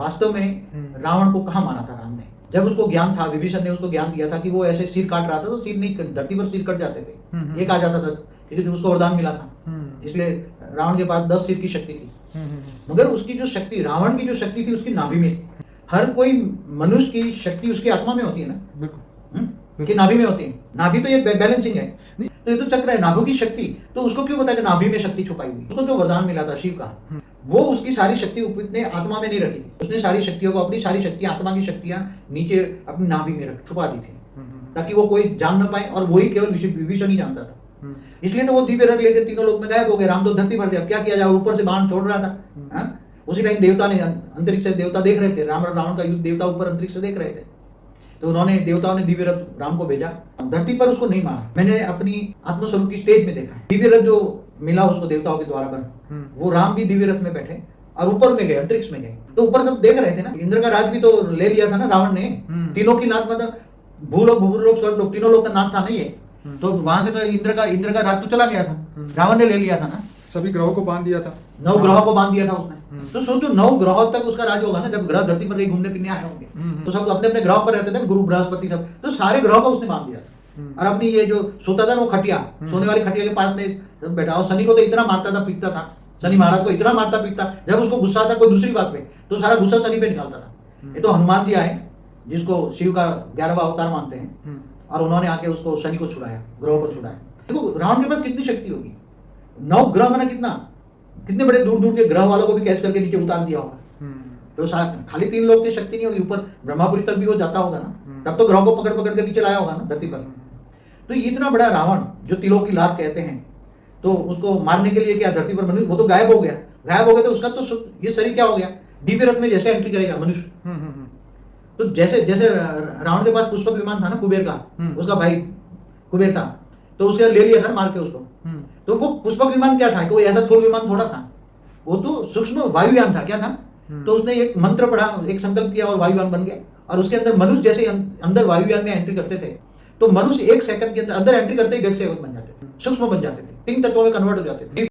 वास्तव में रावण को कहाँ मारा था राम ने? जब उसको ज्ञान था, विभीषण ने उसको ज्ञान दिया था कि वो ऐसे सिर काट रहा था तो सिर नहीं, धरती पर सिर कट जाते थे, एक आ जाता था, क्योंकि उसको वरदान मिला था, इसलिए रावण के पास 10 सिर की शक्ति थी। मगर उसकी जो शक्ति, रावण की जो शक्ति थी, उसकी नाभि में थी। हर कोई मनुष्य की शक्ति उसकी आत्मा में होती है ना, बिल्कुल, कि नाभि में होती है। नाभि तो ये बैलेंसिंग है, तो ये तो चक्र है नाभि की शक्ति। तो उसको क्यों पता है कि नाभि में शक्ति छुपाई हुई? उसको जो वरदान मिला था शिव का, वो उसकी सारी शक्ति उसने आत्मा में नहीं रखी थी। उसने सारी शक्तियों को, अपनी सारी शक्तियां, आत्मा की शक्तियां नीचे अपनी नाभि में छुपा दी थी, ताकि वो कोई जान न पाए, और वही केवल विभीषण ही जानता था। इसलिए तो वो दिव्य रथ लेकर तीनों लोग में गायब हो गए। राम तो धरती पर थे, अब क्या किया जाए, ऊपर से बाण छोड़ रहा था। उसी टाइम देवता ने, अंतरिक्ष से देवता देख रहे थे, राम और रावण का युद्ध देवता ऊपर अंतरिक्ष से देख रहे थे। तो उन्होंने, देवताओं ने दिव्य रथ राम को भेजा, धरती पर उसको नहीं मारा। मैंने अपनी आत्मस्वरूप की स्टेज में देखा है, दिव्य रथ जो मिला उसको देवताओं के द्वारा बन, वो राम भी दिव्य रथ में बैठे और ऊपर में गए, अंतरिक्ष में गए। तो ऊपर सब देख रहे थे ना। इंद्र का राज भी तो ले लिया था ना रावण ने, तीनों की नाथ, मतलब भूलोक, भूलोक, स्वर्गलोक, तीनों लोग का नाथ था ना ये। तो वहां से तो इंद्र का राज तो चला गया था, रावण ने ले लिया था ना। सभी ग्रहों को बांध दिया था, 9 ग्रहों को बांध दिया था उसने। तो सोचो 9 ग्रहों तक उसका राज होगा ना, जब ग्रह धरती पर कहीं घूमने फिरने आए होंगे, तो सब अपने अपने ग्रह पर रहते थे, गुरु बृहस्पति सब, तो सारे ग्रहों को उसने बांध दिया था। और अपनी ये जो सोता था वो खटिया, सोने वाली खटिया के पास में बैठा, और शनि को तो इतना मारता था, पीटता था, शनि महाराज को इतना मारता पीटता, जब उसको गुस्सा आता कोई दूसरी बात पे, तो सारा गुस्सा शनि पे निकालता था। ये तो हनुमान जी आए, जिसको शिव का 11वां अवतार मानते हैं, और उन्होंने आके उसको शनि को छुड़ाया, ग्रहों को छुड़ाया। देखो रावण के पास कितनी शक्ति होगी, 9 ग्रह मैंने कितने बड़े दूर दूर के ग्रह वालों को भी कैच करके नीचे उतार दिया होगा। तो खाली 3 लोग की शक्ति नहीं होगी, ऊपर ब्रह्मापुरी तक भी वो जाता होगा ना, तब तो ग्रह को पकड़ पकड़ के नीचे लाया होगा ना धरती पर। तो ये इतना बड़ा रावण, जो तिलों की लात कहते हैं, तो उसको मारने के लिए क्या धरती पर मनुष्य, वो तो गायब हो गया, तो उसका तो ये शरीर क्या हो गया, दिव्य रथ में जैसे एंट्री करेगा मनुष्य। तो जैसे जैसे रावण के पास पुष्पक विमान था ना, कुबेर का, उसका भाई कुबेर था, तो उसके ले लिया था मार के उसको। तो वो पुष्पक विमान क्या था, कोई ऐसा थोर विमान थोड़ा था, वो तो सूक्ष्म वायुयान था। क्या था? तो उसने एक मंत्र पढ़ा, एक संकल्प किया और वायुयान बन गया। और उसके अंदर मनुष्य जैसे अंदर वायुयान में एंट्री करते थे, तो मनुष्य 1 सेकंड के अंदर एंट्री करते ही व्यक्ति बन जाते थे, सूक्ष्म बन जाते थे, 3 तत्वों में कन्वर्ट हो जाते थे।